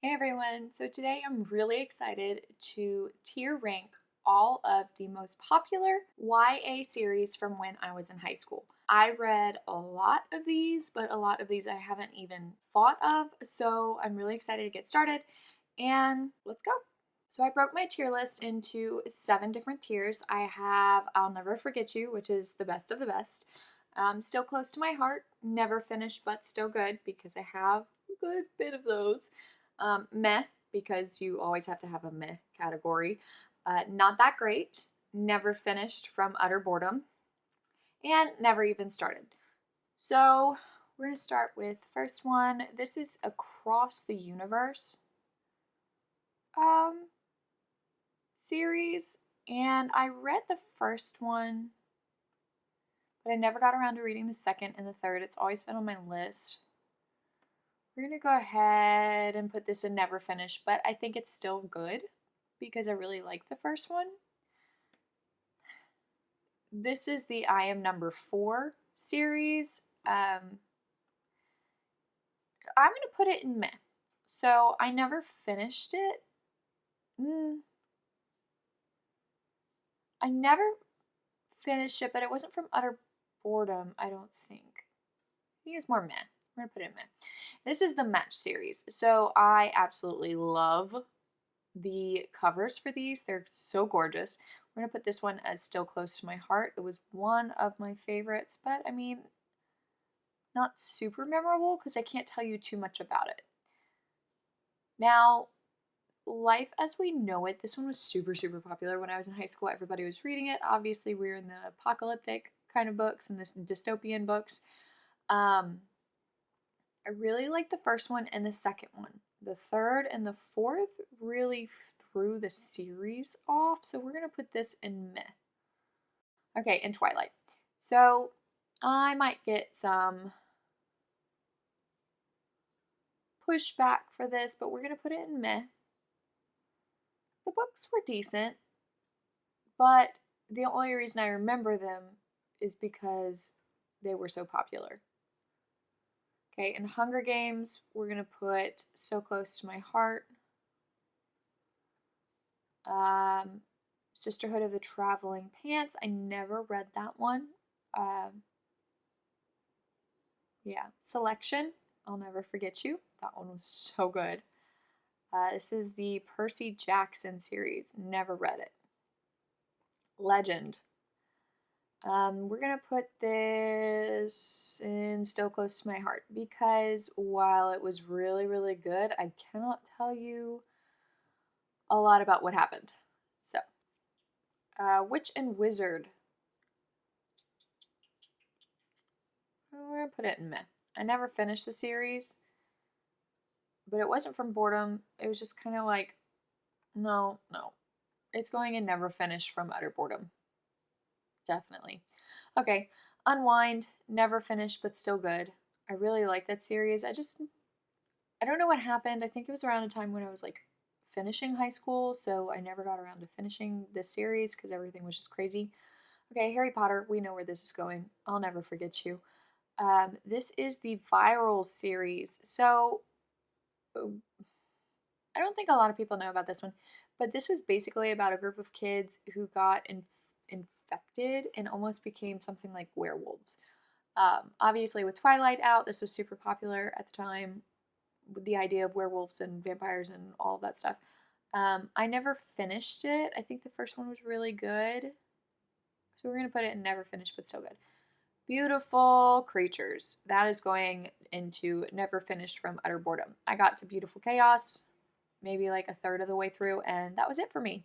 Hey everyone, so today I'm really excited to tier rank all of the most popular YA series from when I was in high school. I read a lot of these, but a lot of these I haven't even thought of, so I'm really excited to get started and let's go. So I broke my tier list into 7 different tiers. I have I'll Never Forget You, which is the best of the best. Still close to my heart, never finished but still good because I have a good bit of those. Meh, because you always have to have a meh category. Not that great, never finished from utter boredom, and never even started. So we're going to start with the first one. This is Across the Universe um, series, and I read the first one, but I never got around to reading the second and the third. It's always been on my list. We're going to go ahead and put this in never finished, but I think it's still good because I really like the first one. This is the I Am Number 4 series. I'm going to put it in meh. So I never finished it. I never finished it, but it wasn't from utter boredom, I don't think. I think it's more meh. We're going to put it in meh. This is the Match series. So I absolutely love the covers for these. They're so gorgeous. We're going to put this one as still close to my heart. It was one of my favorites, but I mean, not super memorable because I can't tell you too much about it. Now, Life as We Know It, this one was super, super popular when I was in high school. Everybody was reading it. Obviously, we were in the apocalyptic kind of books and this dystopian books. I really like the first one and the second one. The third and the fourth really threw the series off, so we're going to put this in meh. Okay, and Twilight. So I might get some pushback for this, but we're going to put it in meh. The books were decent, but the only reason I remember them is because they were so popular. Okay, in Hunger Games, we're going to put So Close to My Heart. Sisterhood of the Traveling Pants. I never read that one. Yeah, Selection. I'll Never Forget You. That one was so good. This is the Percy Jackson series. Never read it. Legend. We're going to put this in Still Close to My Heart because while it was really, really good, I cannot tell you a lot about what happened. So, Witch and Wizard. We're going to put it in meh. I never finished the series, but it wasn't from boredom. It was just kind of like, no. It's going in never finished from utter boredom. Definitely. Okay, Unwind, never finished, but still good. I really like that series. I don't know what happened. I think it was around a time when I was like finishing high school, so I never got around to finishing this series because everything was just crazy. Okay, Harry Potter, we know where this is going. I'll Never Forget You. This is the Viral series. So, I don't think a lot of people know about this one, but this was basically about a group of kids who got infected and almost became something like werewolves. Obviously, with Twilight out, this was super popular at the time, with the idea of werewolves and vampires and all of that stuff. I never finished it. I think the first one was really good. So we're going to put it in never finished, but still good. Beautiful Creatures. That is going into never finished from utter boredom. I got to Beautiful Chaos, maybe like a third of the way through, and that was it for me.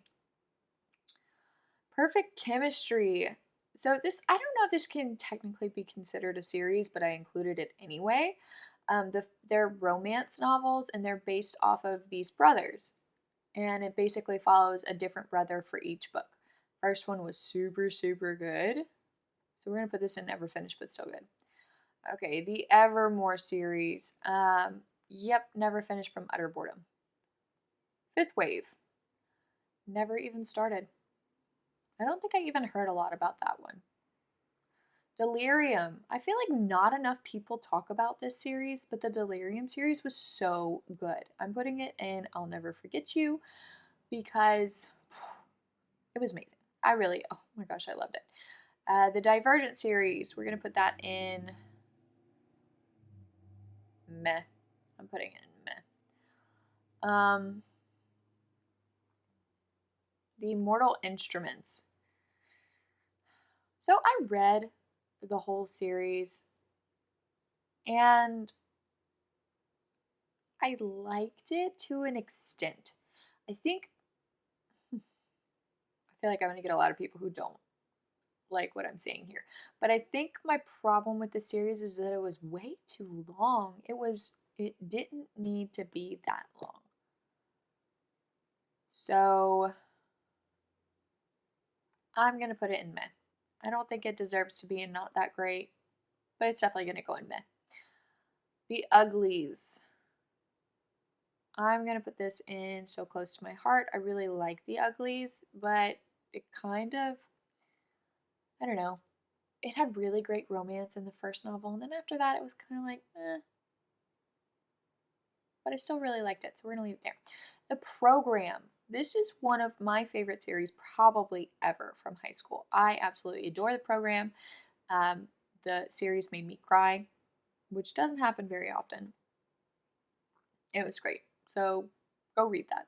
Perfect Chemistry. So this, I don't know if this can technically be considered a series, but I included it anyway. They're romance novels, and they're based off of these brothers. And it basically follows a different brother for each book. First one was super, super good. So we're going to put this in never finished, but still good. Okay, the Evermore series. Yep, never finished from utter boredom. Fifth Wave. Never even started. I don't think I even heard a lot about that one. Delirium. I feel like not enough people talk about this series, but the Delirium series was so good. I'm putting it in I'll Never Forget You because it was amazing. Oh my gosh, I loved it. The Divergent series, we're going to put that in meh. I'm putting it in meh. The Mortal Instruments. So I read the whole series and I liked it to an extent. I think I feel like I'm going to get a lot of people who don't like what I'm saying here. But I think my problem with the series is that it was way too long. It didn't need to be that long. So I'm going to put it in meh. I don't think it deserves to be in not that great, but it's definitely going to go in meh. The Uglies. I'm going to put this in So Close to My Heart. I really like The Uglies, but it kind of, I don't know. It had really great romance in the first novel, and then after that it was kind of like, eh. But I still really liked it, so we're going to leave it there. The Program. This is one of my favorite series probably ever from high school. I absolutely adore The Program. The series made me cry, which doesn't happen very often. It was great. So go read that.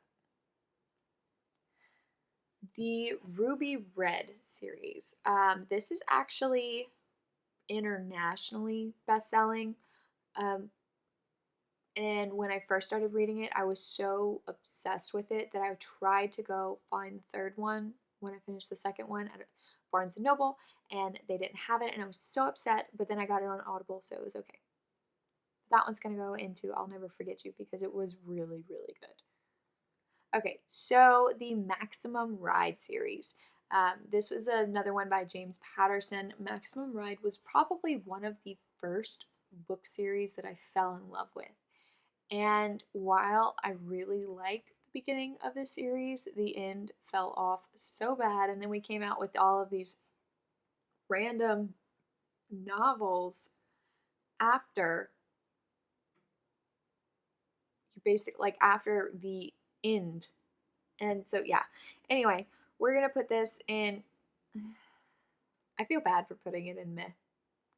The Ruby Red series. This is actually internationally best-selling. And when I first started reading it, I was so obsessed with it that I tried to go find the third one when I finished the second one at Barnes & Noble, and they didn't have it, and I was so upset, but then I got it on Audible, so it was okay. That one's going to go into I'll Never Forget You because it was really, really good. Okay, so the Maximum Ride series. This was another one by James Patterson. Maximum Ride was probably one of the first book series that I fell in love with. And while I really liked the beginning of the series, the end fell off so bad. And then we came out with all of these random novels after after the end. And so, yeah. Anyway, we're going to put this in. I feel bad for putting it in meh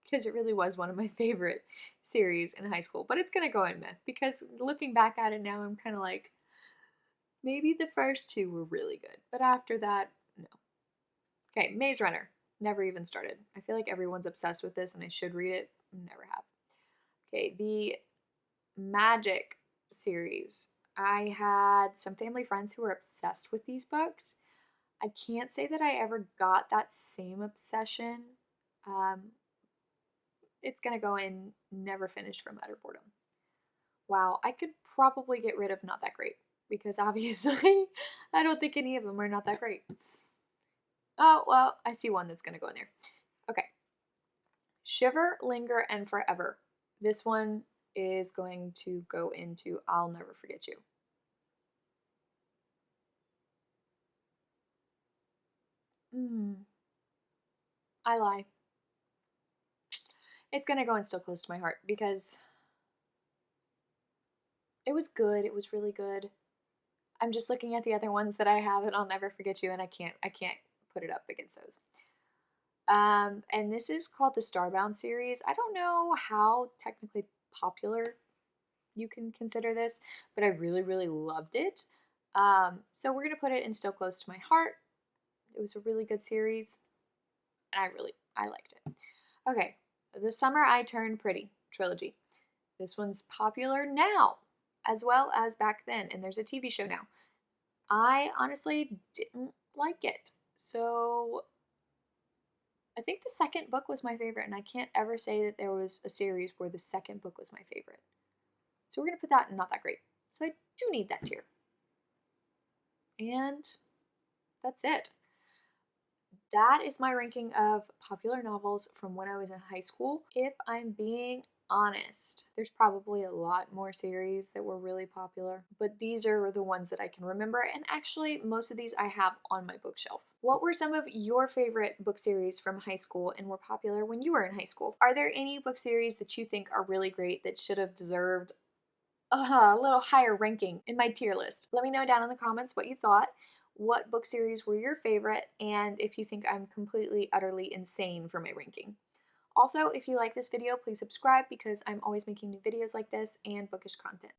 because it really was one of my favorite series in high school. But it's going to go in meh because looking back at it now, I'm kind of like, maybe the first two were really good. But after that, no. Okay, Maze Runner. Never even started. I feel like everyone's obsessed with this and I should read it. Never have. Okay, the Magic series. I had some family friends who were obsessed with these books. I can't say that I ever got that same obsession. It's going to go in Never Finished from Utter Boredom. Wow, I could probably get rid of Not That Great because obviously I don't think any of them are not that great. Oh, well, I see one that's going to go in there. Okay. Shiver, Linger, and Forever. This one is going to go into I'll Never Forget You. I lie. It's going to go in Still Close to My Heart because it was good. It was really good. I'm just looking at the other ones that I have and I'll Never Forget You and I can't put it up against those. And this is called the Starbound series. I don't know how technically popular you can consider this, but I really, really loved it. So we're going to put it in Still Close to My Heart. It was a really good series, and I liked it. Okay, The Summer I Turned Pretty trilogy. This one's popular now, as well as back then, and there's a TV show now. I honestly didn't like it, so I think the second book was my favorite, and I can't ever say that there was a series where the second book was my favorite. So we're going to put that in Not That Great. So I do need that tier. And that's it. That is my ranking of popular novels from when I was in high school. If I'm being honest, there's probably a lot more series that were really popular, but these are the ones that I can remember, and actually most of these I have on my bookshelf. What were some of your favorite book series from high school and were popular when you were in high school? Are there any book series that you think are really great that should have deserved a little higher ranking in my tier list? Let me know down in the comments what you thought. What book series were your favorite, and if you think I'm completely, utterly insane for my ranking. Also, if you like this video, please subscribe because I'm always making new videos like this and bookish content.